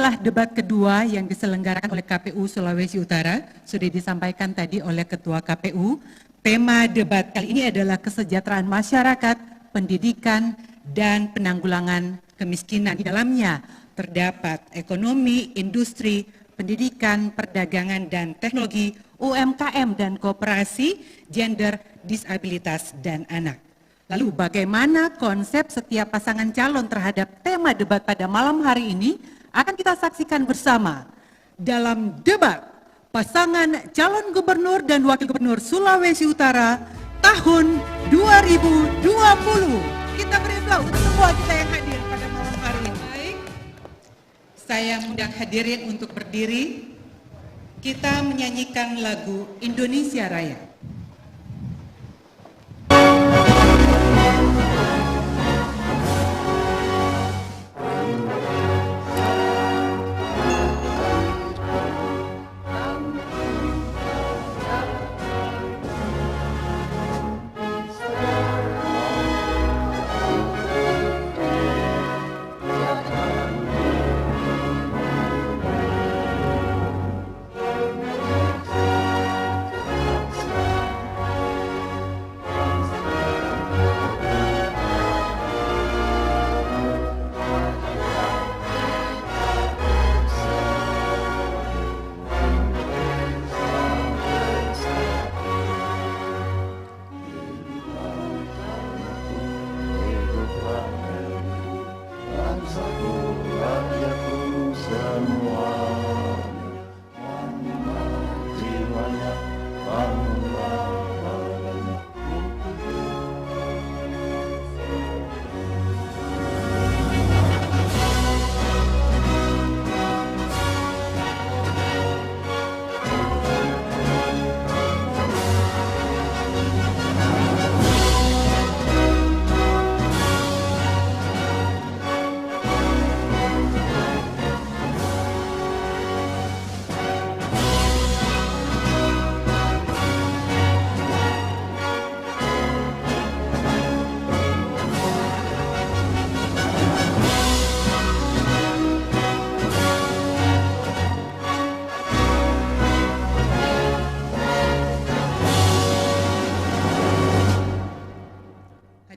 adalah debat kedua yang diselenggarakan oleh KPU Sulawesi Utara. Sudah disampaikan tadi oleh Ketua KPU. Tema debat kali ini adalah kesejahteraan masyarakat, pendidikan, dan penanggulangan kemiskinan. Di dalamnya terdapat ekonomi, industri, pendidikan, perdagangan, dan teknologi, UMKM dan koperasi, gender, disabilitas, dan anak. Lalu bagaimana konsep setiap pasangan calon terhadap tema debat pada malam hari ini akan kita saksikan bersama dalam debat pasangan calon gubernur dan wakil gubernur Sulawesi Utara tahun 2020. Kita beri aplaus untuk semua kita yang hadir pada malam hari ini. Baik, saya undang hadirin untuk berdiri. Kita menyanyikan lagu Indonesia Raya.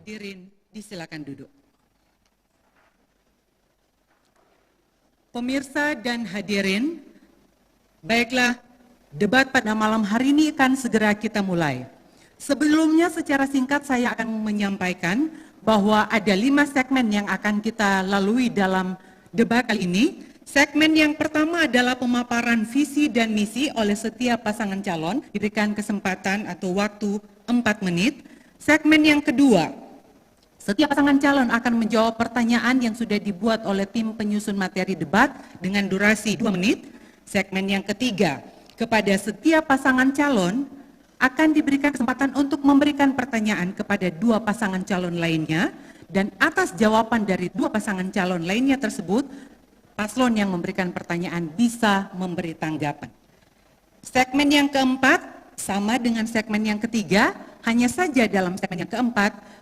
Hadirin, disilakan duduk. Pemirsa dan hadirin, baiklah, debat pada malam hari ini akan segera kita mulai. Sebelumnya secara singkat saya akan menyampaikan bahwa ada 5 segmen yang akan kita lalui dalam debat kali ini. Segmen yang pertama adalah pemaparan visi dan misi oleh setiap pasangan calon, diberikan kesempatan atau waktu 4 menit. Segmen yang kedua, setiap pasangan calon akan menjawab pertanyaan yang sudah dibuat oleh tim penyusun materi debat dengan durasi 2 menit. Segmen yang ketiga, kepada setiap pasangan calon akan diberikan kesempatan untuk memberikan pertanyaan kepada 2 pasangan calon lainnya, dan atas jawaban dari 2 pasangan calon lainnya tersebut, paslon yang memberikan pertanyaan bisa memberi tanggapan. Segmen yang keempat sama dengan segmen yang ketiga, hanya saja dalam segmen yang keempat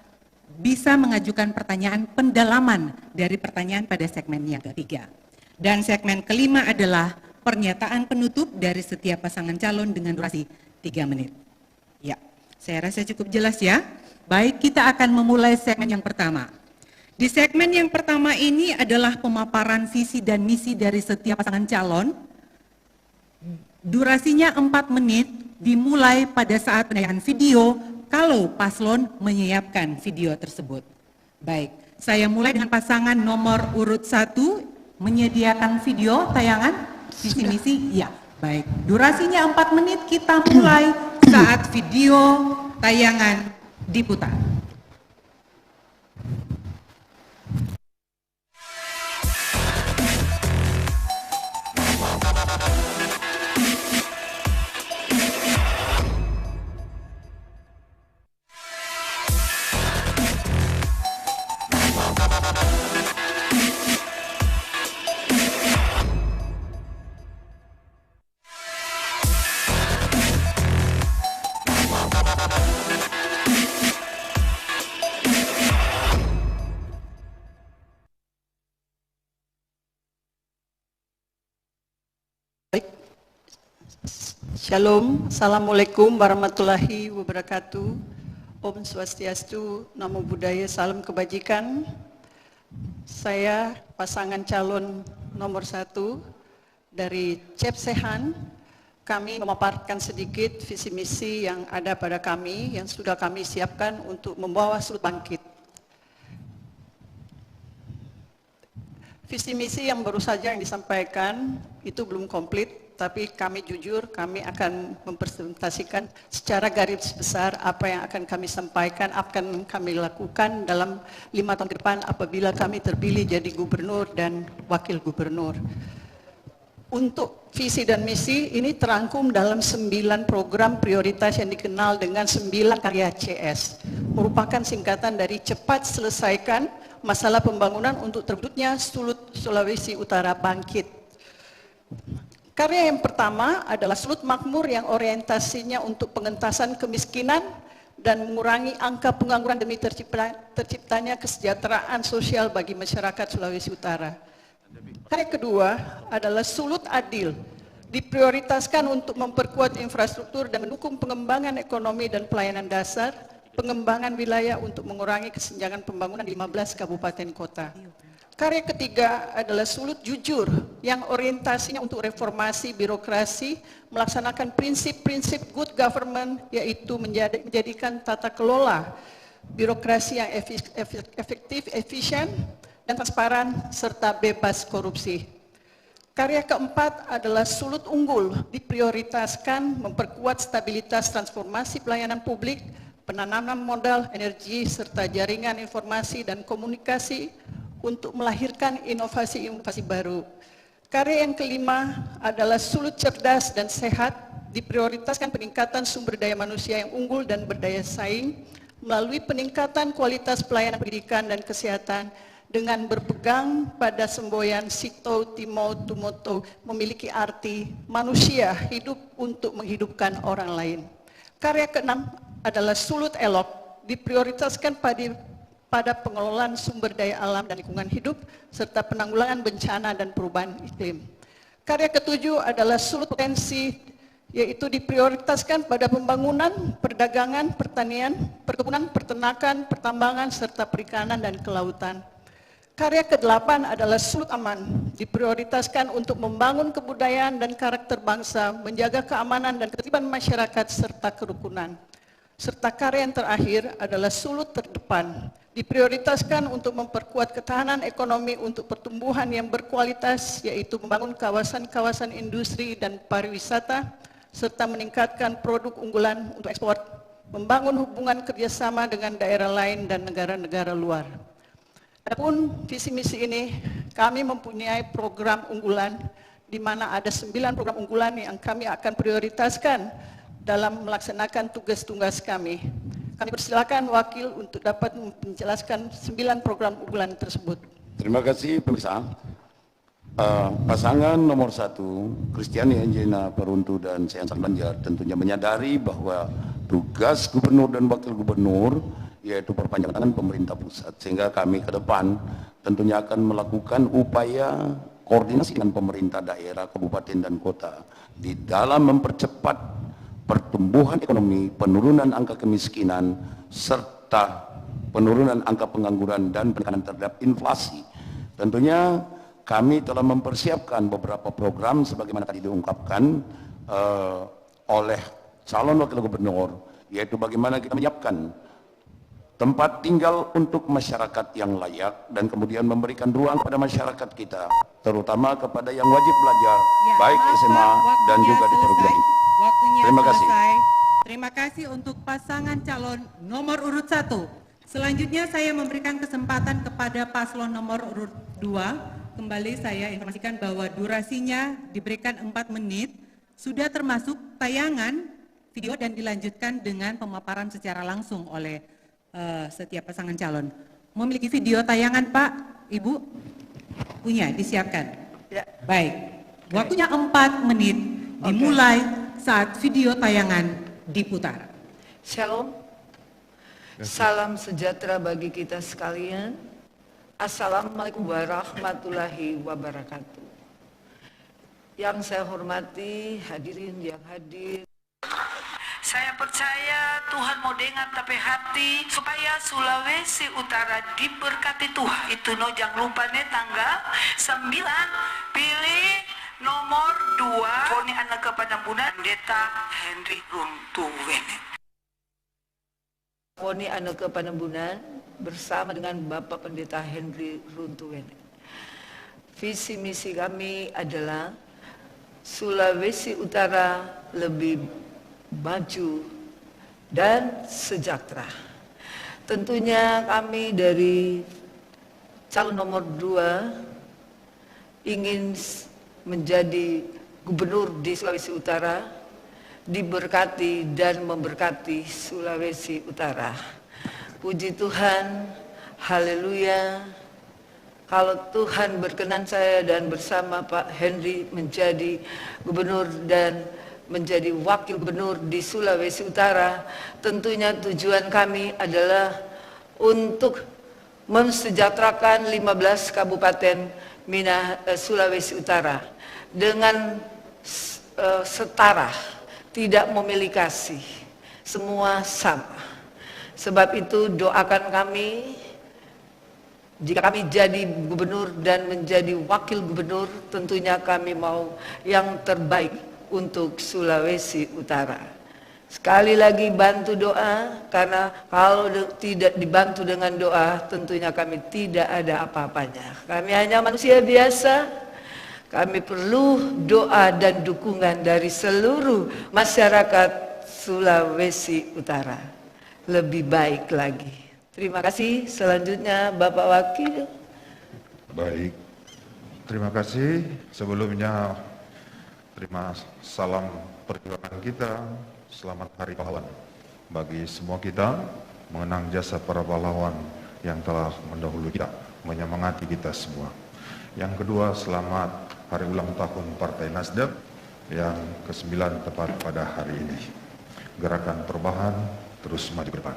bisa mengajukan pertanyaan pendalaman dari pertanyaan pada segmen yang ketiga. Dan segmen kelima adalah pernyataan penutup dari setiap pasangan calon dengan durasi 3 menit. Ya, saya rasa cukup jelas ya. Baik, kita akan memulai segmen yang pertama. Di segmen yang pertama ini adalah pemaparan visi dan misi dari setiap pasangan calon. Durasinya 4 menit, dimulai pada saat penayangan video kalau paslon menyiapkan video tersebut. Baik, saya mulai dengan pasangan nomor urut 1 menyediakan video tayangan visi misi. Ya, baik. Durasinya 4 menit, kita mulai saat video tayangan diputar. Shalom, Assalamualaikum warahmatullahi wabarakatuh. Om Swastiastu, Namo Buddhaya, salam kebajikan. Saya pasangan calon nomor 1 dari Cepsehan. Kami memaparkan sedikit visi misi yang ada pada kami, yang sudah kami siapkan untuk membawa Sulut bangkit. Visi misi yang baru saja yang disampaikan itu belum komplit, tapi kami jujur, kami akan mempresentasikan secara garis besar apa yang akan kami sampaikan, akan kami lakukan dalam 5 tahun ke depan apabila kami terpilih jadi gubernur dan wakil gubernur. Untuk visi dan misi ini terangkum dalam 9 program prioritas yang dikenal dengan 9 karya CS. Merupakan singkatan dari cepat selesaikan masalah pembangunan untuk terwujudnya Sulut Sulawesi Utara bangkit. Karya yang pertama adalah Sulut Makmur yang orientasinya untuk pengentasan kemiskinan dan mengurangi angka pengangguran demi terciptanya kesejahteraan sosial bagi masyarakat Sulawesi Utara. Karya kedua adalah Sulut Adil, diprioritaskan untuk memperkuat infrastruktur dan mendukung pengembangan ekonomi dan pelayanan dasar, pengembangan wilayah untuk mengurangi kesenjangan pembangunan di 15 kabupaten kota. Karya ketiga adalah Sulut Jujur yang orientasinya untuk reformasi birokrasi, melaksanakan prinsip-prinsip good government, yaitu menjadikan tata kelola birokrasi yang efektif, efisien, dan transparan, serta bebas korupsi. Karya keempat adalah Sulut Unggul, diprioritaskan memperkuat stabilitas transformasi pelayanan publik, penanaman modal, energi, serta jaringan informasi dan komunikasi untuk melahirkan inovasi-inovasi baru. Karya yang kelima adalah Sulut Cerdas dan Sehat, diprioritaskan peningkatan sumber daya manusia yang unggul dan berdaya saing melalui peningkatan kualitas pelayanan pendidikan dan kesehatan dengan berpegang pada semboyan Sito Timo Tumoto, memiliki arti manusia hidup untuk menghidupkan orang lain. Karya keenam adalah Sulut Elok, diprioritaskan pada pengelolaan sumber daya alam dan lingkungan hidup, serta penanggulangan bencana dan perubahan iklim. Karya ketujuh adalah Sulut Potensi, yaitu diprioritaskan pada pembangunan, perdagangan, pertanian, perkebunan, peternakan, pertambangan, serta perikanan dan kelautan. Karya ke-8 adalah Sulut Aman, diprioritaskan untuk membangun kebudayaan dan karakter bangsa, menjaga keamanan dan ketertiban masyarakat, serta kerukunan. Serta karya yang terakhir adalah Sulut Terdepan, diprioritaskan untuk memperkuat ketahanan ekonomi untuk pertumbuhan yang berkualitas, yaitu membangun kawasan-kawasan industri dan pariwisata, serta meningkatkan produk unggulan untuk ekspor, membangun hubungan kerjasama dengan daerah lain dan negara-negara luar. Adapun visi misi ini, kami mempunyai program unggulan, di mana ada 9 program unggulan yang kami akan prioritaskan dalam melaksanakan tugas-tugas kami. Kami persilakan wakil untuk dapat menjelaskan 9 program unggulan tersebut. Terima kasih pemirsa. Pasangan nomor 1, Kristiani Angelina Peruntu dan Seansan Banjar tentunya menyadari bahwa tugas gubernur dan wakil gubernur yaitu perpanjangan tangan pemerintah pusat, sehingga kami ke depan tentunya akan melakukan upaya koordinasi dengan pemerintah daerah, kabupaten dan kota di dalam mempercepat pertumbuhan ekonomi, penurunan angka kemiskinan, serta penurunan angka pengangguran dan penekanan terhadap inflasi. Tentunya kami telah mempersiapkan beberapa program sebagaimana tadi diungkapkan oleh calon wakil gubernur, yaitu bagaimana kita menyiapkan tempat tinggal untuk masyarakat yang layak dan kemudian memberikan ruang kepada masyarakat kita, terutama kepada yang wajib belajar, Ya, baik SMA dan juga di perguruan tinggi. Waktunya Terima kasih. selesai. Terima kasih untuk pasangan calon nomor urut 1. Selanjutnya saya memberikan kesempatan kepada paslon nomor urut 2. Kembali saya informasikan bahwa durasinya diberikan 4 menit, sudah termasuk tayangan video dan dilanjutkan dengan pemaparan secara langsung oleh setiap pasangan calon. Memiliki video tayangan Pak, Ibu? Punya, disiapkan? Ya. Baik, waktunya 4 menit, dimulai saat video tayangan diputar. Shalom, salam sejahtera bagi kita sekalian. Assalamualaikum warahmatullahi wabarakatuh. Yang saya hormati hadirin yang hadir. Saya percaya Tuhan mau dengar tapi hati supaya Sulawesi Utara diberkati Tuhan. Itu no jangan lupa nih tanggal 9 pilih nomor 2 Foni anak Panambunan Pendeta Henry Runtuwene. Foni anak Panambunan bersama dengan Bapak Pendeta Henry Runtuwene. Visi misi kami adalah Sulawesi Utara lebih maju dan sejahtera. Tentunya kami dari calon nomor 2 ingin menjadi gubernur di Sulawesi Utara, diberkati dan memberkati Sulawesi Utara. Puji Tuhan, haleluya. Kalau Tuhan berkenan saya dan bersama Pak Henry menjadi gubernur dan menjadi wakil gubernur di Sulawesi Utara, tentunya tujuan kami adalah untuk mensejahterakan 15 kabupaten Sulawesi Utara dengan setara, tidak memilih kasih, semua sama. Sebab itu doakan kami, jika kami jadi gubernur dan menjadi wakil gubernur, tentunya kami mau yang terbaik untuk Sulawesi Utara. Sekali lagi bantu doa, karena kalau tidak dibantu dengan doa, tentunya kami tidak ada apa-apanya. Kami hanya manusia biasa, kami perlu doa dan dukungan dari seluruh masyarakat Sulawesi Utara. Lebih baik lagi. Terima kasih. Selanjutnya Bapak Wakil. Baik, terima kasih. Sebelumnya terima salam perjuangan kita. Selamat Hari Pahlawan bagi semua kita, mengenang jasa para pahlawan yang telah mendahului kita, menyemangati kita semua. Yang kedua, selamat Hari Ulang Tahun Partai Nasdem yang ke-9 tepat pada hari ini. Gerakan perubahan terus maju ke depan.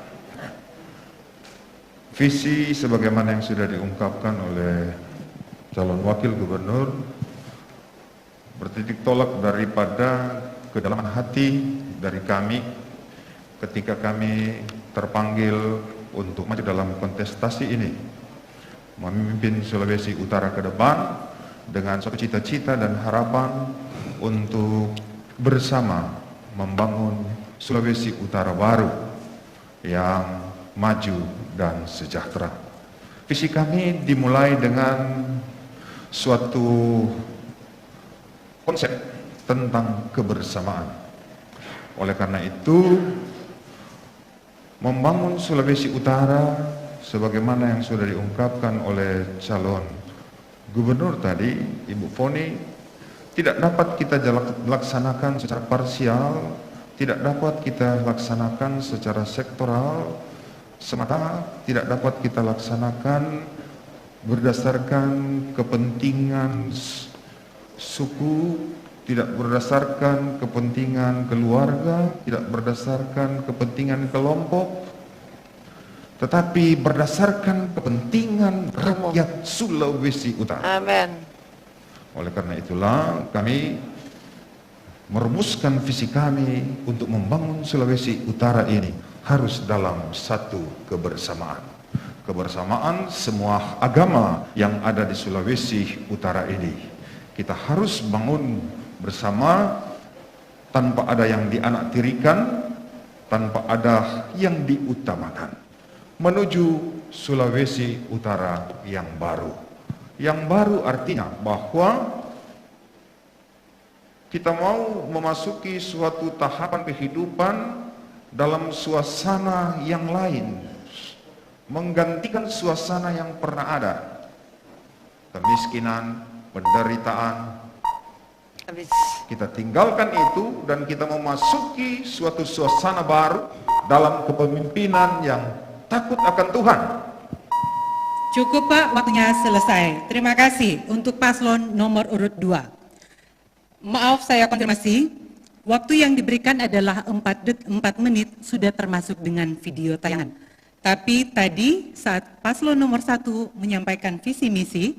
Visi sebagaimana yang sudah diungkapkan oleh calon wakil gubernur bertitik tolak daripada kedalaman hati dari kami ketika kami terpanggil untuk maju dalam kontestasi ini, memimpin Sulawesi Utara ke depan dengan suatu cita-cita dan harapan untuk bersama membangun Sulawesi Utara baru yang maju dan sejahtera. Visi kami dimulai dengan suatu konsep tentang kebersamaan. Oleh karena itu, membangun Sulawesi Utara sebagaimana yang sudah diungkapkan oleh calon gubernur tadi, Ibu Foni, tidak dapat kita laksanakan secara parsial, tidak dapat kita laksanakan secara sektoral semata, tidak dapat kita laksanakan berdasarkan kepentingan suku, tidak berdasarkan kepentingan keluarga, tidak berdasarkan kepentingan kelompok, tetapi berdasarkan kepentingan rakyat Sulawesi Utara. Amin. Oleh karena itulah kami merumuskan visi kami untuk membangun Sulawesi Utara ini harus dalam satu kebersamaan. Kebersamaan semua agama yang ada di Sulawesi Utara ini. Kita harus bangun bersama tanpa ada yang dianaktirikan, tanpa ada yang diutamakan. Menuju Sulawesi Utara yang baru. Yang baru artinya bahwa kita mau memasuki suatu tahapan kehidupan dalam suasana yang lain, menggantikan suasana yang pernah ada. Kemiskinan, penderitaan, kita tinggalkan itu dan kita memasuki suatu suasana baru dalam kepemimpinan yang takut akan Tuhan. Cukup Pak, waktunya selesai. Terima kasih untuk paslon nomor urut 2. Maaf, saya konfirmasi. Waktu yang diberikan adalah 4 menit, sudah termasuk dengan video tayangan. Tapi tadi saat paslon nomor 1 menyampaikan visi misi,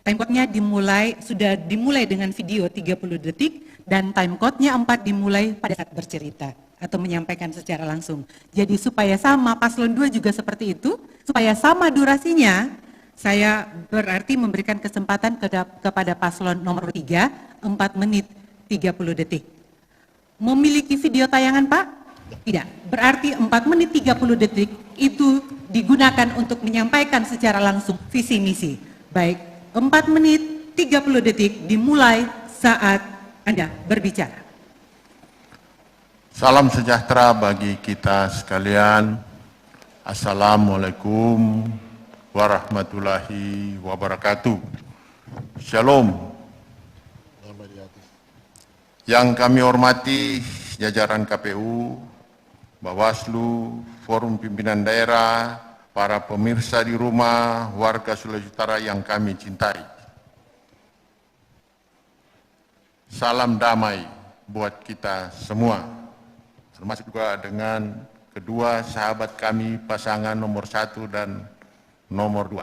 Timecode-nya sudah dimulai dengan video 30 detik dan timecode-nya 4 dimulai pada saat bercerita atau menyampaikan secara langsung. Jadi supaya sama, paslon 2 juga seperti itu, supaya sama durasinya, saya berarti memberikan kesempatan kepada paslon nomor 3, 4 menit 30 detik. Memiliki video tayangan, Pak? Tidak. Berarti 4 menit 30 detik itu digunakan untuk menyampaikan secara langsung visi misi. Baik, 4 menit 30 detik dimulai saat Anda berbicara. Salam sejahtera bagi kita sekalian. Assalamualaikum warahmatullahi wabarakatuh. Shalom. Yang kami hormati jajaran KPU, Bawaslu, Forum Pimpinan Daerah, para pemirsa di rumah, warga Sulawesi Utara yang kami cintai. Salam damai buat kita semua, termasuk juga dengan kedua sahabat kami pasangan nomor 1 dan nomor 2.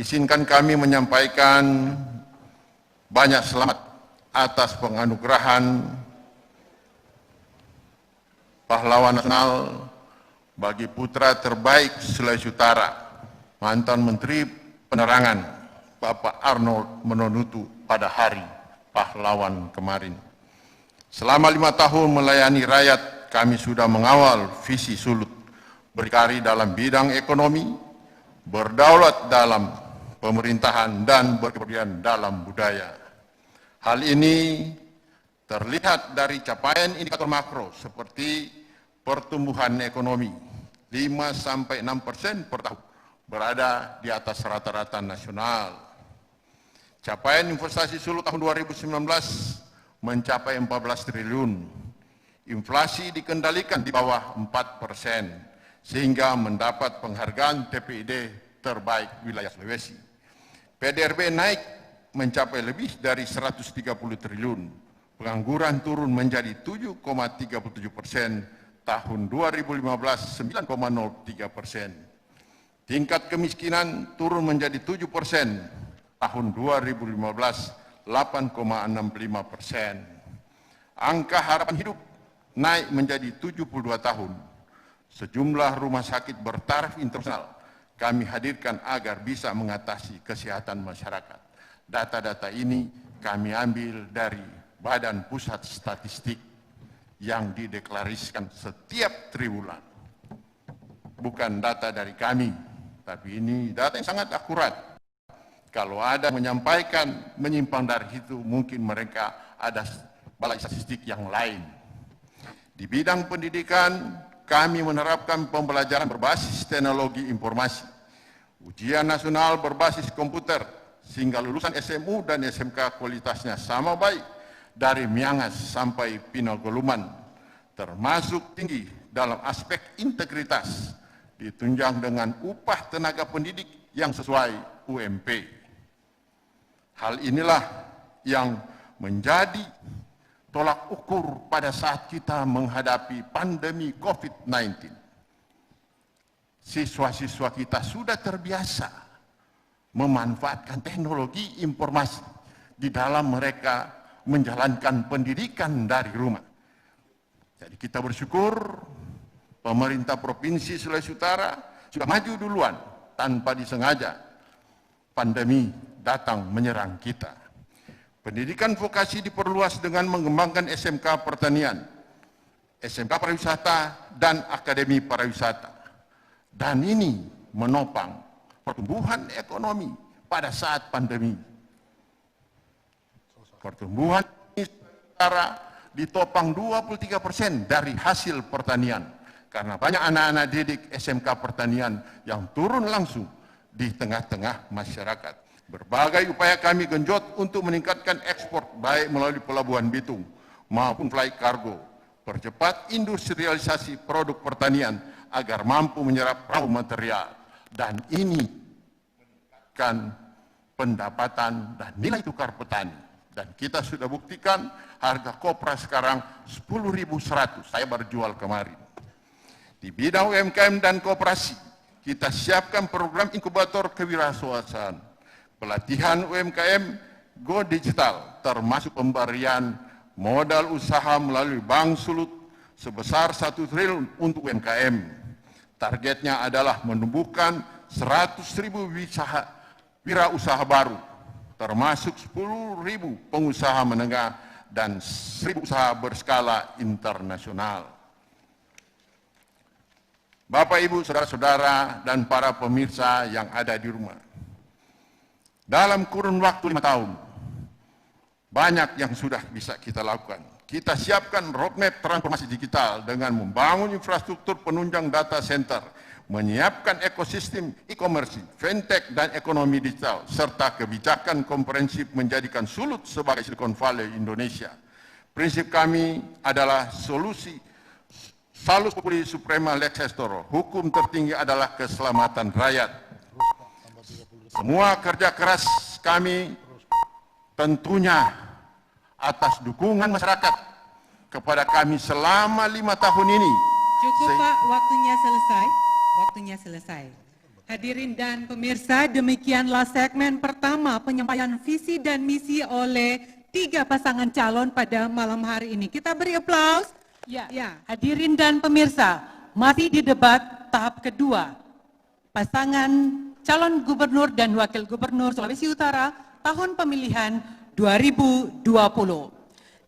Izinkan kami menyampaikan banyak selamat atas penganugerahan Pahlawan Nasional bagi putra terbaik Sulawesi Utara, mantan Menteri Penerangan Bapak Arnold Menonutu pada hari pahlawan kemarin. Selama 5 tahun melayani rakyat, kami sudah mengawal visi Sulut, berkarir dalam bidang ekonomi, berdaulat dalam pemerintahan, dan berkebudayaan dalam budaya. Hal ini terlihat dari capaian indikator makro seperti pertumbuhan ekonomi 5-6% per tahun, berada di atas rata-rata nasional. Capaian investasi Sulut tahun 2019 mencapai 14 triliun. Inflasi dikendalikan di bawah 4%, sehingga mendapat penghargaan TPID terbaik wilayah Sulawesi. PDRB naik mencapai lebih dari 130 triliun. Pengangguran turun menjadi 7,37%, tahun 2015 9,03%. Tingkat kemiskinan turun menjadi 7%, tahun 2015 8,65%. Angka harapan hidup naik menjadi 72 tahun. Sejumlah rumah sakit bertaraf internasional kami hadirkan agar bisa mengatasi kesehatan masyarakat. Data-data ini kami ambil dari Badan Pusat Statistik yang dideklarasikan setiap triwulan. Bukan data dari kami, tapi ini data yang sangat akurat. Kalau ada menyampaikan menyimpang dari itu, mungkin mereka ada balai statistik yang lain. Di bidang pendidikan, kami menerapkan pembelajaran berbasis teknologi informasi, ujian nasional berbasis komputer, sehingga lulusan SMU dan SMK kualitasnya sama baik, dari Miangas sampai Pinagoluman, termasuk tinggi dalam aspek integritas, ditunjang dengan upah tenaga pendidik yang sesuai UMP. Hal inilah yang menjadi tolak ukur pada saat kita menghadapi pandemi COVID-19. Siswa-siswa kita sudah terbiasa memanfaatkan teknologi informasi di dalam mereka menjalankan pendidikan dari rumah. Jadi kita bersyukur pemerintah Provinsi Sulawesi Utara sudah maju duluan tanpa disengaja. Pandemi datang menyerang kita. Pendidikan vokasi diperluas dengan mengembangkan SMK Pertanian, SMK Pariwisata, dan Akademi Pariwisata. Dan ini menopang pertumbuhan ekonomi pada saat pandemi. Pertumbuhan secara ditopang 23% dari hasil pertanian. Karena banyak anak-anak didik SMK Pertanian yang turun langsung di tengah-tengah masyarakat. Berbagai upaya kami genjot untuk meningkatkan ekspor baik melalui Pelabuhan Bitung maupun flight cargo. Percepat industrialisasi produk pertanian agar mampu menyerap raw material. Dan ini meningkatkan pendapatan dan nilai tukar petani. Dan kita sudah buktikan harga kopra sekarang 10.100, saya baru jual kemarin. Di bidang UMKM dan koperasi, kita siapkan program inkubator kewirausahaan. pelatihan UMKM, Go Digital, termasuk pemberian modal usaha melalui Bank Sulut sebesar 1 triliun untuk UMKM. Targetnya adalah menumbuhkan 100.000 wirausaha baru, termasuk 10.000 pengusaha menengah dan 1.000 usaha berskala internasional. Bapak, Ibu, saudara-saudara, dan para pemirsa yang ada di rumah, dalam kurun waktu 5 tahun, banyak yang sudah bisa kita lakukan. Kita siapkan roadmap transformasi digital dengan membangun infrastruktur penunjang data center, menyiapkan ekosistem e-commerce, fintech, dan ekonomi digital, serta kebijakan komprehensif menjadikan Sulut sebagai Silicon Valley Indonesia. Prinsip kami adalah solusi salus populi suprema lex extor, hukum tertinggi adalah keselamatan rakyat. Semua kerja keras kami tentunya atas dukungan masyarakat kepada kami selama 5 tahun ini. Cukup Pak, waktunya selesai. Waktunya selesai. Hadirin dan pemirsa, demikianlah segmen pertama penyampaian visi dan misi oleh 3 pasangan calon pada malam hari ini. Kita beri aplaus. Ya, hadirin dan pemirsa, masih di debat tahap kedua. Pasangan calon gubernur dan wakil gubernur Sulawesi Utara tahun pemilihan 2020.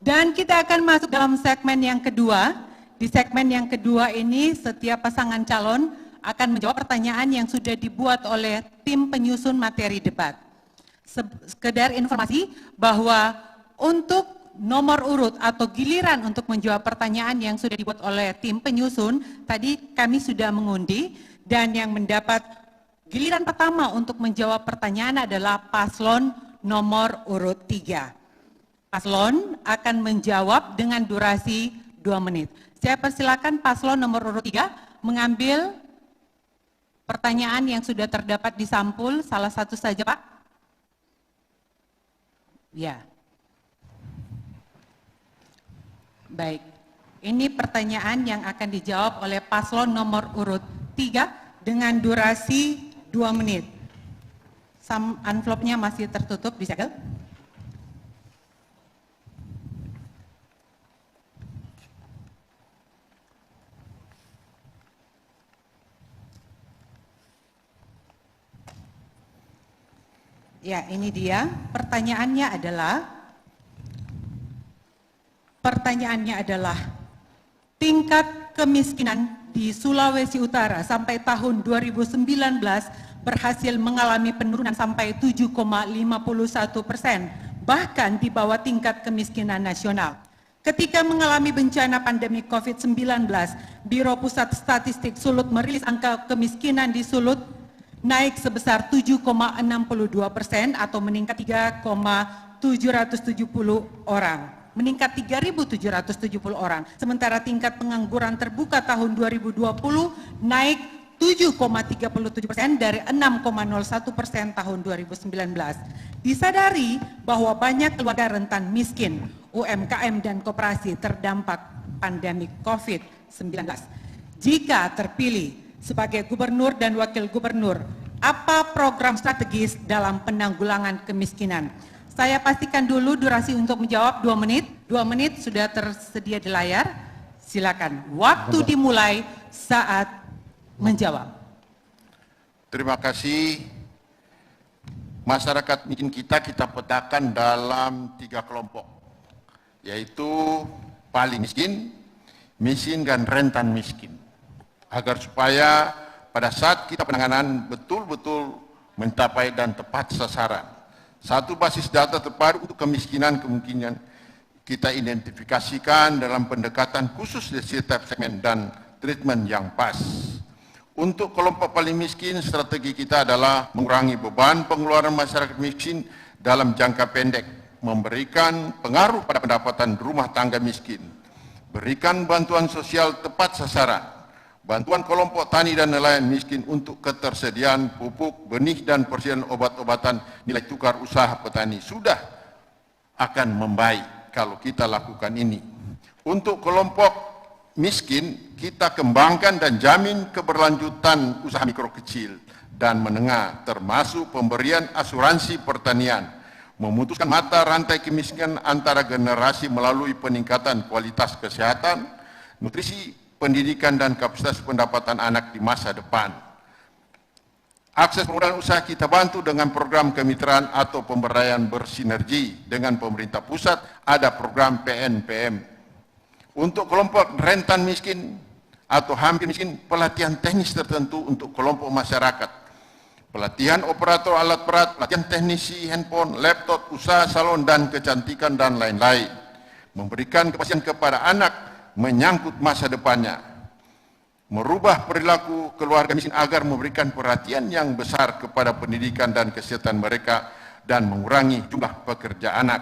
Dan kita akan masuk dalam segmen yang kedua. Di segmen yang kedua ini setiap pasangan calon akan menjawab pertanyaan yang sudah dibuat oleh tim penyusun materi debat. Sekedar informasi bahwa untuk nomor urut atau giliran untuk menjawab pertanyaan yang sudah dibuat oleh tim penyusun, tadi kami sudah mengundi dan yang mendapat giliran pertama untuk menjawab pertanyaan adalah paslon nomor urut 3. Paslon akan menjawab dengan durasi 2 menit. Saya persilakan paslon nomor urut 3 mengambil pertanyaan yang sudah terdapat di sampul, salah satu saja Pak. Ya. Baik, ini pertanyaan yang akan dijawab oleh paslon nomor urut 3 dengan durasi 2 menit. Envelope-nya masih tertutup, disegel. Ya, ini dia. Pertanyaannya adalah tingkat kemiskinan di Sulawesi Utara sampai tahun 2019 berhasil mengalami penurunan sampai 7,51%, bahkan di bawah tingkat kemiskinan nasional. Ketika mengalami bencana pandemi COVID-19, Biro Pusat Statistik Sulut merilis angka kemiskinan di Sulut naik sebesar 7,62% atau meningkat 3,770 orang. Meningkat 3.770 orang. Sementara tingkat pengangguran terbuka tahun 2020 naik 7,37% dari 6,01% tahun 2019. Disadari bahwa banyak keluarga rentan miskin, UMKM dan koperasi terdampak pandemi COVID-19. Jika terpilih sebagai gubernur dan wakil gubernur, apa program strategis dalam penanggulangan kemiskinan? Saya pastikan dulu durasi untuk menjawab 2 menit. 2 menit sudah tersedia di layar. Silakan. Waktu dimulai saat menjawab. Terima kasih. Masyarakat miskin kita petakan dalam 3 kelompok, yaitu paling miskin, miskin dan rentan miskin. Agar supaya pada saat kita penanganan betul-betul mencapai dan tepat sasaran. Satu basis data terpadu untuk kemiskinan kemungkinan kita identifikasikan dalam pendekatan khusus di setiap segmen dan treatment yang pas. Untuk kelompok paling miskin, strategi kita adalah mengurangi beban pengeluaran masyarakat miskin dalam jangka pendek, memberikan pengaruh pada pendapatan rumah tangga miskin, berikan bantuan sosial tepat sasaran, bantuan kelompok tani dan nelayan miskin untuk ketersediaan pupuk, benih, dan persediaan obat-obatan nilai tukar usaha petani sudah akan membaik kalau kita lakukan ini. Untuk kelompok miskin, kita kembangkan dan jamin keberlanjutan usaha mikro kecil dan menengah, termasuk pemberian asuransi pertanian, memutuskan mata rantai kemiskinan antara generasi melalui peningkatan kualitas kesehatan, nutrisi, pendidikan, dan kapasitas pendapatan anak di masa depan. Akses permodalan usaha kita bantu dengan program kemitraan atau pemberdayaan bersinergi dengan pemerintah pusat, ada program PNPM. Untuk kelompok rentan miskin atau hampir miskin, pelatihan teknis tertentu untuk kelompok masyarakat. Pelatihan operator alat berat, pelatihan teknisi handphone, laptop, usaha salon dan kecantikan, dan lain-lain. Memberikan kepastian kepada anak menyangkut masa depannya. Merubah perilaku keluarga miskin agar memberikan perhatian yang besar kepada pendidikan dan kesehatan mereka dan mengurangi jumlah pekerja anak.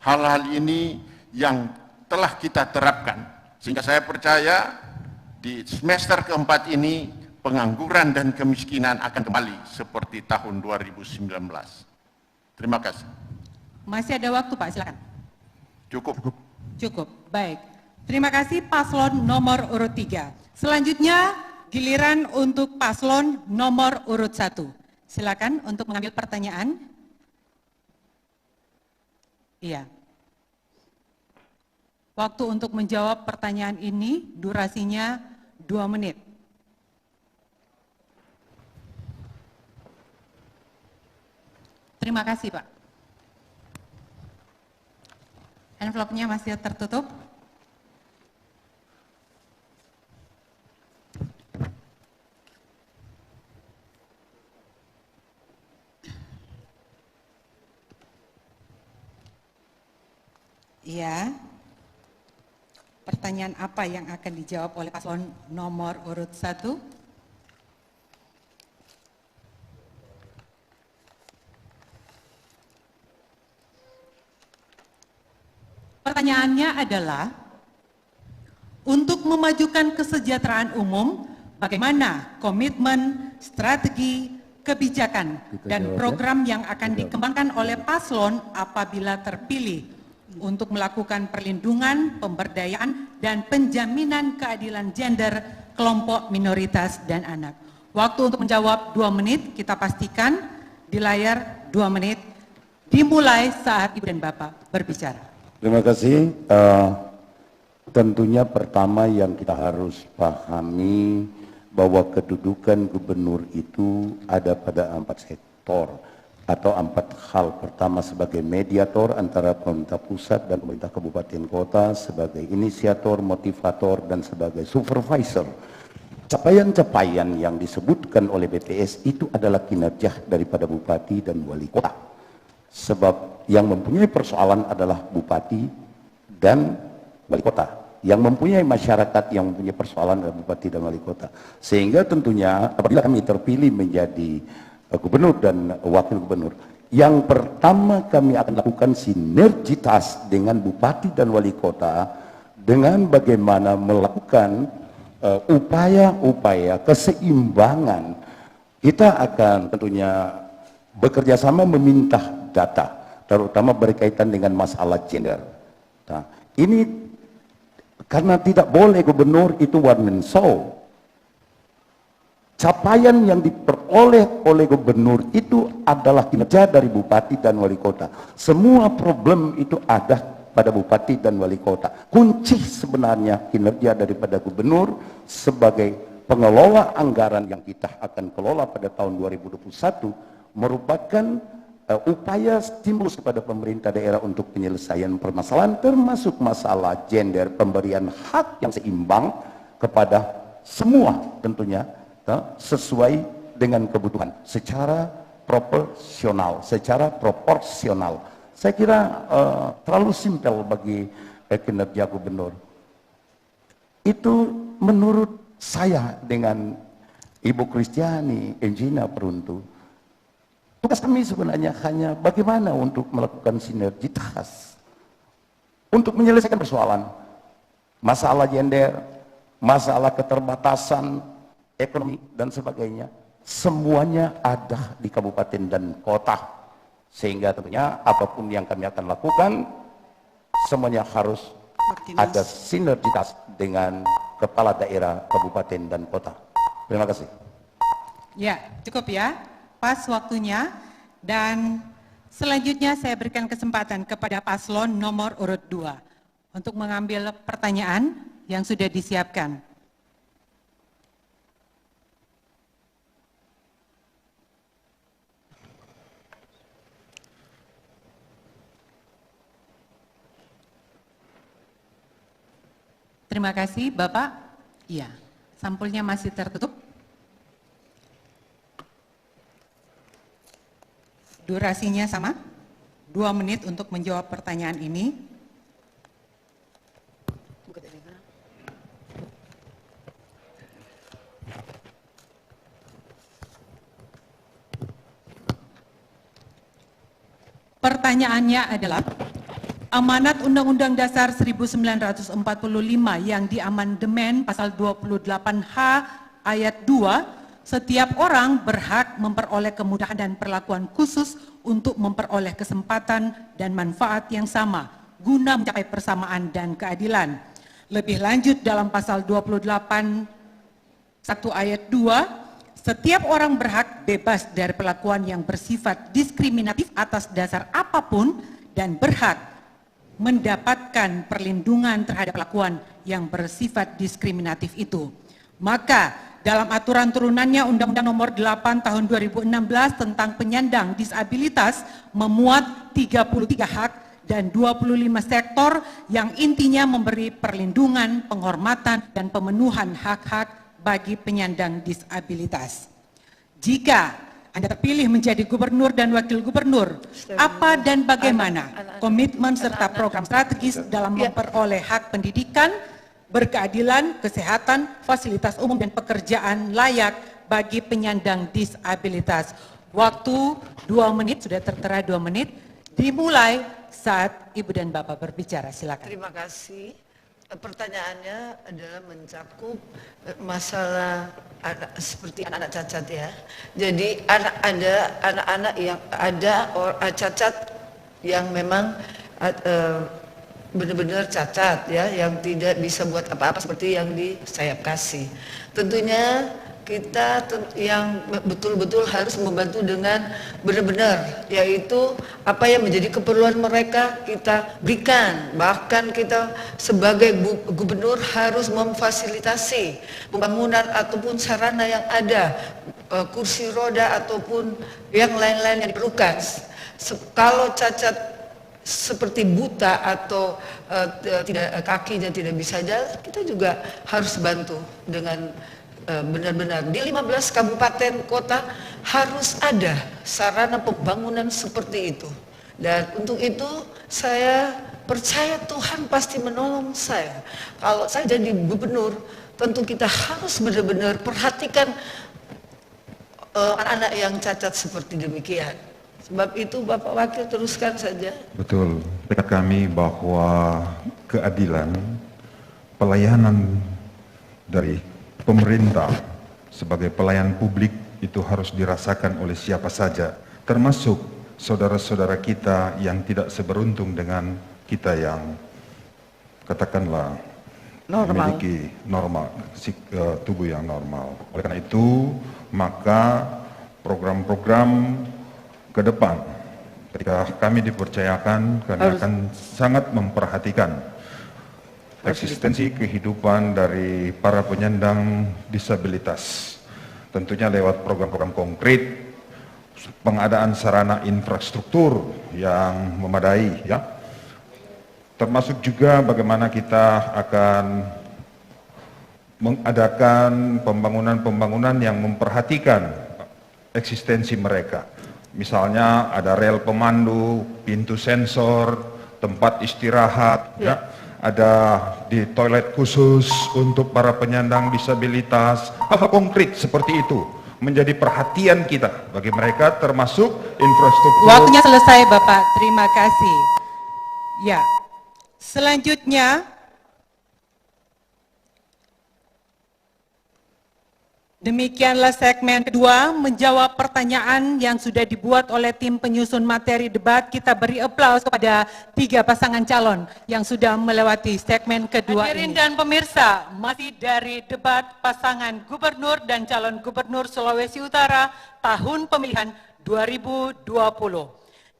Hal-hal ini yang telah kita terapkan, sehingga saya percaya di semester keempat ini pengangguran dan kemiskinan akan kembali seperti tahun 2019. Terima kasih. Masih ada waktu Pak, silakan. Cukup. Cukup, baik. Terima kasih paslon nomor urut 3. Selanjutnya giliran untuk paslon nomor urut 1. Silakan untuk mengambil pertanyaan. Iya. Waktu untuk menjawab pertanyaan ini durasinya 2 menit. Terima kasih Pak. Envelope-nya masih tertutup. Iya. Pertanyaan apa yang akan dijawab oleh paslon nomor urut 1? Pertanyaannya adalah, untuk memajukan kesejahteraan umum, bagaimana komitmen, strategi, kebijakan, dan program yang akan dikembangkan oleh paslon apabila terpilih untuk melakukan perlindungan, pemberdayaan, dan penjaminan keadilan gender kelompok minoritas dan anak. Waktu untuk menjawab 2 menit, kita pastikan di layar 2 menit, dimulai saat Ibu dan Bapak berbicara. Terima kasih. Tentunya pertama yang kita harus pahami bahwa kedudukan gubernur itu ada pada 4 sektor atau 4 hal. Pertama sebagai mediator antara pemerintah pusat dan pemerintah kabupaten kota, sebagai inisiator, motivator, dan sebagai supervisor. Capaian-capaian yang disebutkan oleh BPS itu adalah kinerja daripada bupati dan wali kota. Sebab yang mempunyai persoalan adalah bupati dan wali kota. Yang mempunyai masyarakat yang mempunyai persoalan adalah bupati dan wali kota. Sehingga tentunya apabila kami terpilih menjadi gubernur dan wakil gubernur, yang pertama kami akan lakukan sinergitas dengan bupati dan wali kota dengan bagaimana melakukan upaya-upaya keseimbangan. Kita akan tentunya bekerja sama meminta data, terutama berkaitan dengan masalah gender. Nah, ini karena tidak boleh gubernur itu one man show. Capaian yang diperoleh oleh gubernur itu adalah kinerja dari bupati dan wali kota. Semua problem itu ada pada bupati dan wali kota. Kunci sebenarnya kinerja daripada gubernur sebagai pengelola anggaran yang kita akan kelola pada tahun 2021 merupakan upaya stimulus kepada pemerintah daerah untuk penyelesaian permasalahan termasuk masalah gender, pemberian hak yang seimbang kepada semua tentunya sesuai dengan kebutuhan secara proporsional, Saya kira terlalu simpel bagi kinerja gubernur. Itu menurut saya dengan Ibu Kristiani, Engina Peruntu, tugas kami sebenarnya hanya bagaimana untuk melakukan sinergitas untuk menyelesaikan persoalan masalah gender, masalah keterbatasan ekonomi dan sebagainya, semuanya ada di kabupaten dan kota, sehingga tentunya apapun yang kami akan lakukan semuanya harus ada sinergitas dengan kepala daerah kabupaten dan kota. Terima kasih. Ya, cukup ya. Pas waktunya. Dan selanjutnya saya berikan kesempatan kepada paslon nomor urut 2 untuk mengambil pertanyaan yang sudah disiapkan. Terima kasih, Bapak. Iya, sampulnya masih tertutup. Durasinya sama, 2 menit untuk menjawab pertanyaan ini. Pertanyaannya adalah, amanat Undang-Undang Dasar 1945 yang diamandemen pasal 28H ayat 2, setiap orang berhak memperoleh kemudahan dan perlakuan khusus untuk memperoleh kesempatan dan manfaat yang sama guna mencapai persamaan dan keadilan. Lebih lanjut dalam pasal 28 1 ayat 2, setiap orang berhak bebas dari perlakuan yang bersifat diskriminatif atas dasar apapun dan berhak mendapatkan perlindungan terhadap perlakuan yang bersifat diskriminatif itu. Maka dalam aturan turunannya Undang-Undang Nomor 8 Tahun 2016 tentang penyandang disabilitas memuat 33 hak dan 25 sektor yang intinya memberi perlindungan, penghormatan, dan pemenuhan hak-hak bagi penyandang disabilitas. Jika Anda terpilih menjadi gubernur dan wakil gubernur, apa dan bagaimana komitmen serta program strategis dalam memperoleh hak pendidikan, berkeadilan, kesehatan, fasilitas umum, dan pekerjaan layak bagi penyandang disabilitas? Waktu 2 menit, sudah tertera 2 menit, dimulai saat Ibu dan Bapak berbicara, silakan. Terima kasih. Pertanyaannya adalah mencakup masalah seperti anak cacat ya. Jadi ada anak-anak yang ada cacat yang memang benar-benar cacat ya, yang tidak bisa buat apa-apa seperti yang di Sayap Kasih. Tentunya kita yang betul-betul harus membantu dengan benar-benar, yaitu apa yang menjadi keperluan mereka kita berikan. Bahkan kita sebagai gubernur harus memfasilitasi pembangunan ataupun sarana yang ada, kursi roda ataupun yang lain-lain yang diperlukan. Kalau cacat seperti buta atau tidak kakinya tidak bisa jalan, kita juga harus bantu dengan benar-benar. Di 15 kabupaten kota harus ada sarana pembangunan seperti itu. Dan untuk itu saya percaya Tuhan pasti menolong saya. Kalau saya jadi gubernur, tentu kita harus benar-benar perhatikan anak-anak yang cacat seperti demikian. Sebab itu Bapak Wakil teruskan saja. Betul, tekad kami bahwa keadilan, pelayanan dari pemerintah sebagai pelayan publik itu harus dirasakan oleh siapa saja, termasuk saudara-saudara kita yang tidak seberuntung dengan kita yang katakanlah memiliki tubuh yang normal. Oleh karena itu, maka program-program ke depan ketika kami dipercayakan, kami akan sangat memperhatikan eksistensi kehidupan dari para penyandang disabilitas. Tentunya lewat program-program konkret, pengadaan sarana infrastruktur yang memadai ya. Termasuk juga bagaimana kita akan mengadakan pembangunan-pembangunan yang memperhatikan eksistensi mereka. Misalnya ada rel pemandu, pintu sensor, tempat istirahat ya. Ada di toilet khusus untuk para penyandang disabilitas, hal-hal konkret seperti itu menjadi perhatian kita bagi mereka, termasuk infrastruktur. Waktunya selesai Bapak, terima kasih. Ya, selanjutnya Demikianlah segmen kedua, menjawab pertanyaan yang sudah dibuat oleh tim penyusun materi debat. Kita beri aplaus kepada 3 pasangan calon yang sudah melewati segmen kedua ini. Hadirin dan pemirsa, masih dari debat pasangan gubernur dan calon gubernur Sulawesi Utara tahun pemilihan 2020.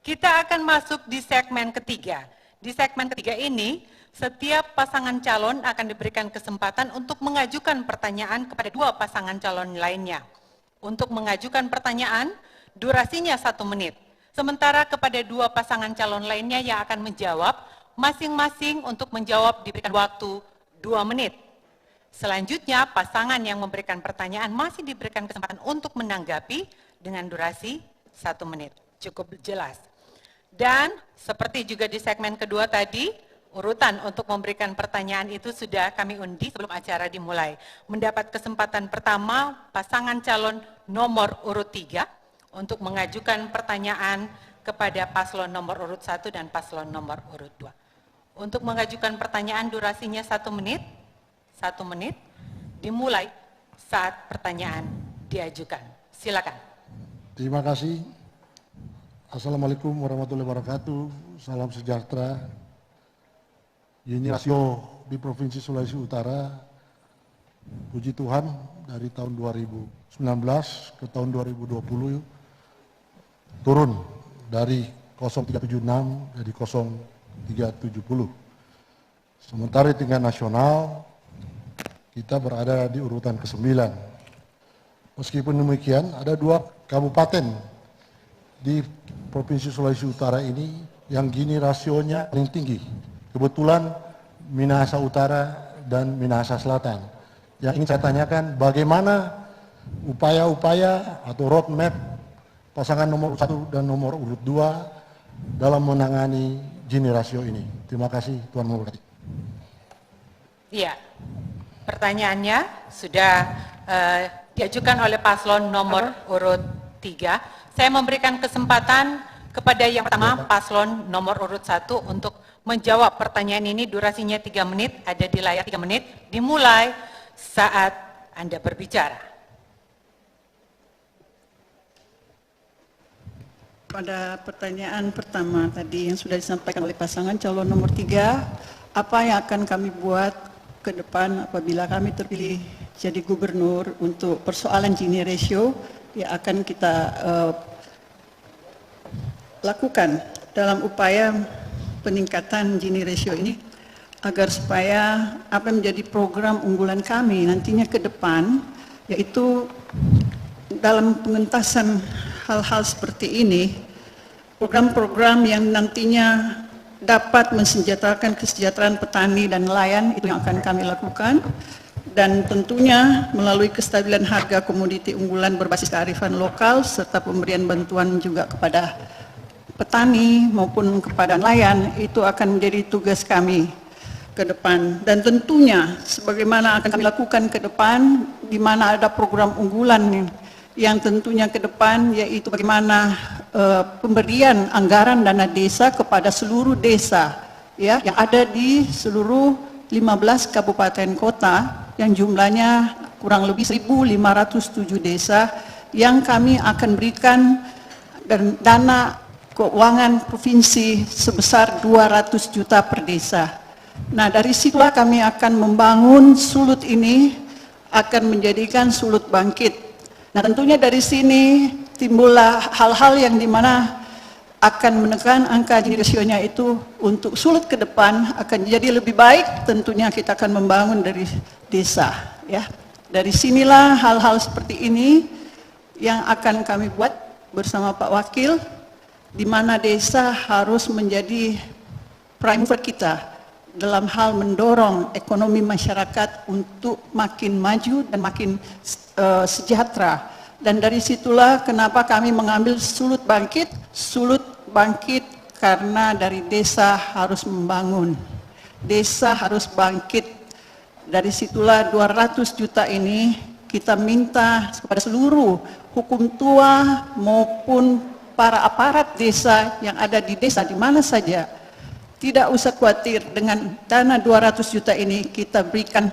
Kita akan masuk di segmen ketiga. Di segmen ketiga ini, setiap pasangan calon akan diberikan kesempatan untuk mengajukan pertanyaan kepada 2 pasangan calon lainnya. Untuk mengajukan pertanyaan, durasinya 1 menit. Sementara kepada 2 pasangan calon lainnya yang akan menjawab, masing-masing untuk menjawab diberikan waktu 2 menit. Selanjutnya, pasangan yang memberikan pertanyaan masih diberikan kesempatan untuk menanggapi dengan durasi 1 menit. Cukup jelas. Dan seperti juga di segmen kedua tadi, urutan untuk memberikan pertanyaan itu sudah kami undi sebelum acara dimulai. Mendapat kesempatan pertama pasangan calon nomor urut 3 untuk mengajukan pertanyaan kepada paslon nomor urut 1 dan paslon nomor urut 2. Untuk mengajukan pertanyaan durasinya 1 menit, 1 menit dimulai saat pertanyaan diajukan. Silakan. Terima kasih. Assalamualaikum warahmatullahi wabarakatuh. Salam sejahtera. Ini rasio di Provinsi Sulawesi Utara, puji Tuhan dari tahun 2019 ke tahun 2020 turun dari 0376 jadi 0370. Sementara di tingkat nasional kita berada di urutan ke-9. Meskipun demikian ada 2 kabupaten di Provinsi Sulawesi Utara ini yang gini rasionya paling tinggi. Kebetulan Minahasa Utara dan Minahasa Selatan. Yang ingin saya tanyakan bagaimana upaya-upaya atau roadmap pasangan nomor 1 dan nomor urut 2 dalam menangani Gini rasio ini. Terima kasih Tuhan memberkati. Iya, pertanyaannya sudah diajukan oleh paslon nomor urut 3. Saya memberikan kesempatan kepada yang pertama paslon nomor urut 1 untuk menjawab pertanyaan ini. Durasinya 3 menit, ada di layar 3 menit, dimulai saat Anda berbicara. Pada pertanyaan pertama tadi yang sudah disampaikan oleh pasangan calon nomor 3, apa yang akan kami buat ke depan apabila kami terpilih jadi gubernur untuk persoalan Gini ratio yang akan kita lakukan dalam upaya peningkatan Gini ratio ini agar supaya apa yang menjadi program unggulan kami nantinya ke depan, yaitu dalam pengentasan hal-hal seperti ini, program-program yang nantinya dapat mensejahterakan kesejahteraan petani dan nelayan, itu yang akan kami lakukan. Dan tentunya melalui kestabilan harga komoditi unggulan berbasis kearifan lokal serta pemberian bantuan juga kepada petani maupun kepada nelayan, itu akan menjadi tugas kami ke depan. Dan tentunya sebagaimana akan kami lakukan ke depan, di mana ada program unggulan yang tentunya ke depan, yaitu bagaimana pemberian anggaran dana desa kepada seluruh desa ya yang ada di seluruh 15 kabupaten kota yang jumlahnya kurang lebih 1.507 desa yang kami akan berikan dan dana keuangan provinsi sebesar 200 juta per desa. Nah, dari situlah kami akan membangun sulut ini akan menjadikan sulut bangkit. Nah, tentunya dari sini timbullah hal-hal yang dimana akan menekan angka Gini rasionya itu untuk sulut ke depan akan jadi lebih baik. Tentunya kita akan membangun dari desa, ya. Dari sinilah hal-hal seperti ini yang akan kami buat bersama Pak Wakil, di mana desa harus menjadi prime mover kita dalam hal mendorong ekonomi masyarakat untuk makin maju dan makin sejahtera. Dan dari situlah kenapa kami mengambil sulut bangkit karena dari desa harus membangun, desa harus bangkit. Dari situlah 200 juta ini kita minta kepada seluruh hukum tua maupun para aparat desa yang ada di desa di mana saja, tidak usah khawatir dengan dana 200 juta ini kita berikan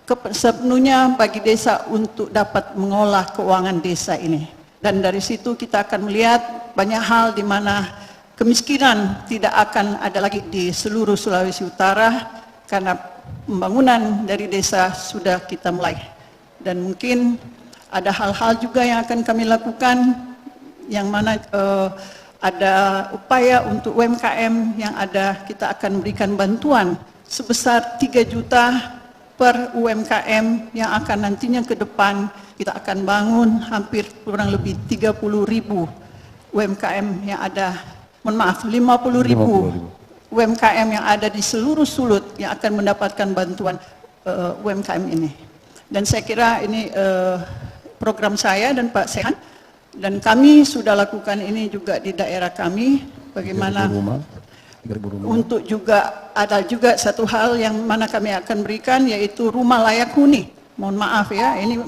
sepenuhnya bagi desa untuk dapat mengolah keuangan desa ini. Dan dari situ kita akan melihat banyak hal di mana kemiskinan tidak akan ada lagi di seluruh Sulawesi Utara karena pembangunan dari desa sudah kita mulai. Dan mungkin ada hal-hal juga yang akan kami lakukan yang mana ada upaya untuk UMKM yang ada, kita akan berikan bantuan sebesar 3 juta per UMKM yang akan nantinya ke depan kita akan bangun hampir kurang lebih 30.000 UMKM yang ada, mohon maaf 50.000 UMKM yang ada di seluruh Sulut yang akan mendapatkan bantuan UMKM ini. Dan saya kira ini program saya dan Pak Sehan, dan kami sudah lakukan ini juga di daerah kami, bagaimana untuk juga ada juga satu hal yang mana kami akan berikan, yaitu rumah layak huni. Mohon maaf ya, ini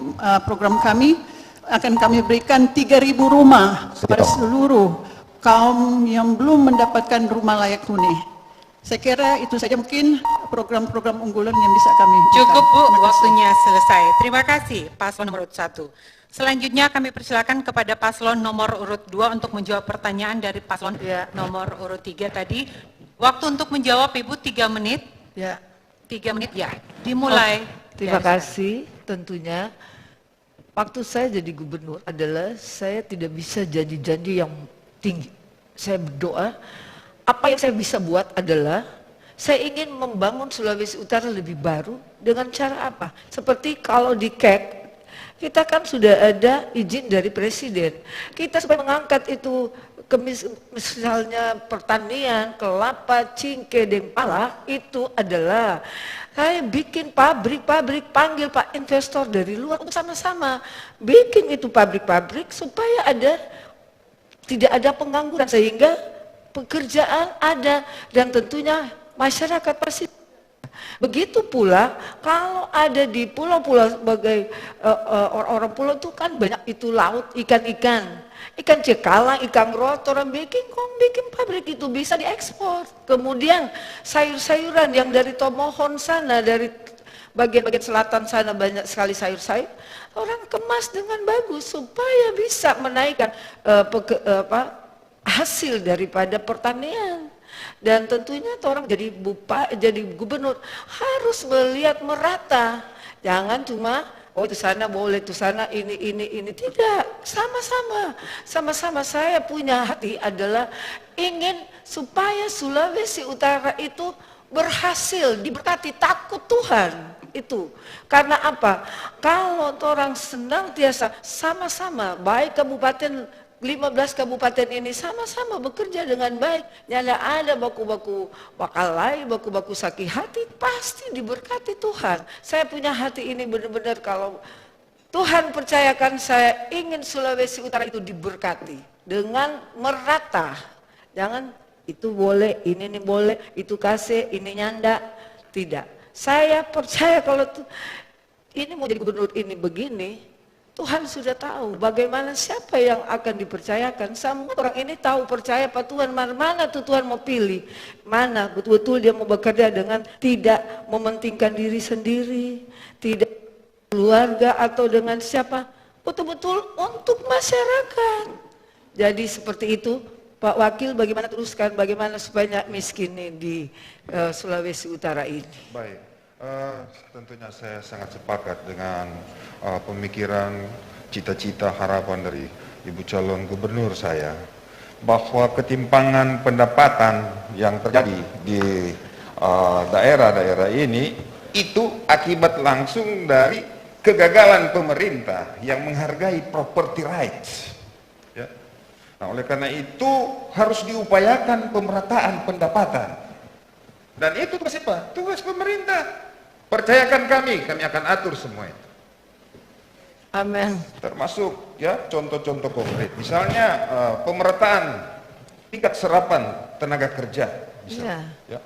program kami akan kami berikan 3.000 rumah kepada seluruh kaum yang belum mendapatkan rumah layak huni. Saya kira itu saja mungkin program-program unggulan yang bisa kami berikan. Cukup Bu, waktunya selesai. Terima kasih paslon nomor urut 1. Selanjutnya kami persilakan kepada paslon nomor urut 2 untuk menjawab pertanyaan dari paslon nomor urut 3 tadi. Waktu untuk menjawab Ibu 3 menit. Ya. 3 menit ya. Dimulai. Terima kasih. Tentunya waktu saya jadi gubernur adalah saya tidak bisa jadi janji yang tinggi. Saya berdoa, apa yang saya bisa buat adalah saya ingin membangun Sulawesi Utara lebih baru dengan cara apa? Seperti kalau di KEK, kita kan sudah ada izin dari presiden. Kita supaya mengangkat itu ke misalnya pertanian, kelapa, cingke, dengpala, itu adalah saya bikin pabrik-pabrik, panggil Pak investor dari luar untuk sama-sama bikin itu pabrik-pabrik supaya tidak ada pengangguran sehingga pekerjaan ada dan tentunya masyarakat pasti. Begitu pula kalau ada di pulau-pulau sebagai orang-orang pulau itu kan banyak itu laut, ikan cekalang, ikan rotor, orang bikin pabrik itu bisa diekspor. Kemudian sayur-sayuran yang dari Tomohon sana, dari bagian-bagian selatan sana banyak sekali sayur-sayur, orang kemas dengan bagus supaya bisa menaikkan hasil daripada pertanian. Dan tentunya orang jadi gubernur harus melihat merata, jangan cuma oh itu sana boleh, itu sana ini tidak, sama-sama saya punya hati adalah ingin supaya Sulawesi Utara itu berhasil, diberkati, takut Tuhan itu. Karena apa? Kalau orang senantiasa sama-sama, baik kabupaten 15 kabupaten ini sama-sama bekerja dengan baik, nyala ada baku-baku wakalai, baku-baku sakit hati, pasti diberkati Tuhan. Saya punya hati ini benar-benar kalau Tuhan percayakan, saya ingin Sulawesi Utara itu diberkati dengan merata. Jangan itu boleh, ini boleh, itu kasih, ini nyanda. Tidak. Saya percaya kalau ini mau jadi gubernur ini begini, Tuhan sudah tahu bagaimana siapa yang akan dipercayakan. Semua orang ini tahu, percaya Pak Tuhan, mana tuh Tuhan mau pilih. Mana betul-betul dia mau bekerja dengan tidak mementingkan diri sendiri, tidak keluarga atau dengan siapa, betul-betul untuk masyarakat. Jadi seperti itu Pak Wakil, bagaimana teruskan, bagaimana supaya miskin di Sulawesi Utara ini. Baik. Tentunya saya sangat sepakat dengan pemikiran, cita-cita, harapan dari Ibu calon gubernur saya, bahwa ketimpangan pendapatan yang terjadi di daerah-daerah ini itu akibat langsung dari kegagalan pemerintah yang menghargai property rights. Ya. Nah, oleh karena itu harus diupayakan pemerataan pendapatan. Dan itu tugas siapa? Tugas pemerintah. Percayakan kami akan atur semua itu. Amin. Termasuk ya contoh-contoh konkret. Misalnya pemerataan tingkat serapan tenaga kerja. Misalnya, ya.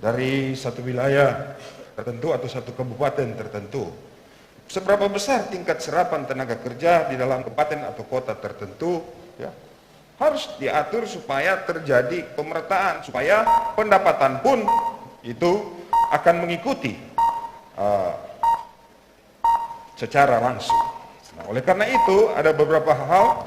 Dari satu wilayah tertentu atau satu kabupaten tertentu. Seberapa besar tingkat serapan tenaga kerja di dalam kabupaten atau kota tertentu, ya, harus diatur supaya terjadi pemerataan, supaya pendapatan pun itu akan mengikuti secara langsung. Nah, oleh karena itu ada beberapa hal.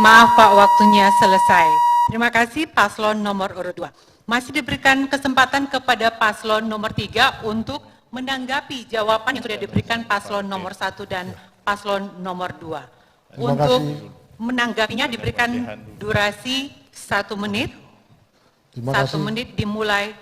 Maaf Pak, waktunya selesai. Terima kasih paslon nomor urut 2. Masih diberikan kesempatan kepada paslon nomor 3 untuk menanggapi jawaban yang sudah diberikan paslon nomor 1 dan paslon nomor 2. Untuk menanggapinya diberikan durasi 1 menit. 1 menit dimulai